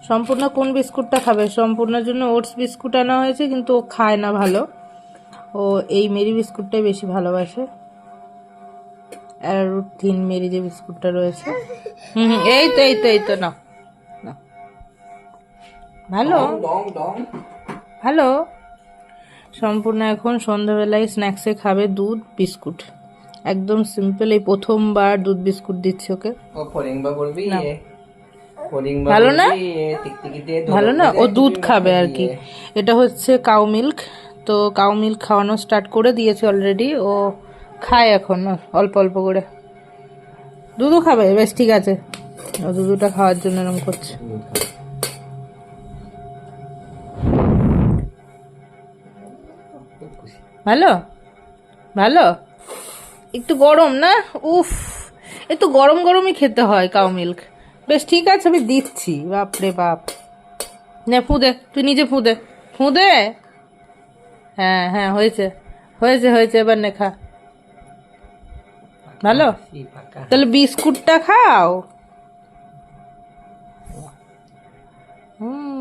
সম্পূর্ণ কোন বিস্কুটটা খাবে? সম্পূর্ণের জন্য ওটস বিস্কুট আনা হয়েছে, কিন্তু ও খায় না ভালো, ও এই মেরি বিস্কুটটাই বেশি ভালোবাসে। অ্যারোরুট থিন মেরি যে বিস্কুটটা রয়েছে। এই তো না, ভালো ভালো। সম্পূর্ণ এখন সন্ধ্যাবেলায় স্ন্যাক্সে খাবে দুধ বিস্কুট, একদম সিম্পল। এই প্রথমবার দুধ বিস্কুট দিচ্ছি ওকে। ভালো না, ভালো না, ও দুধ খাবে আর কি। এটা হচ্ছে কাউ মিল্ক, তো কাউ মিল্ক খাওয়ানো স্টার্ট করে দিয়েছে অলরেডি, ও খায় এখন অল্প অল্প করে। দুধও খাবে, বেশ ঠিক আছে, ও দুধটা খাওয়ার জন্য এরকম করছে। ভালো ভালো। একটু গরম না, উফ, একটু গরম গরমই খেতে হয় কাউ মিল্ক। বেশ ঠিক আছে, আমি দিচ্ছি। বাপরে বাপ, নে ফুঁদে, তুই নিজে ফুঁদে, ফুঁদে। হ্যাঁ হ্যাঁ, হয়েছে হয়েছে হয়েছে, এবার নে খা। ভালো, তাহলে বিস্কুটটা খাও। হুম।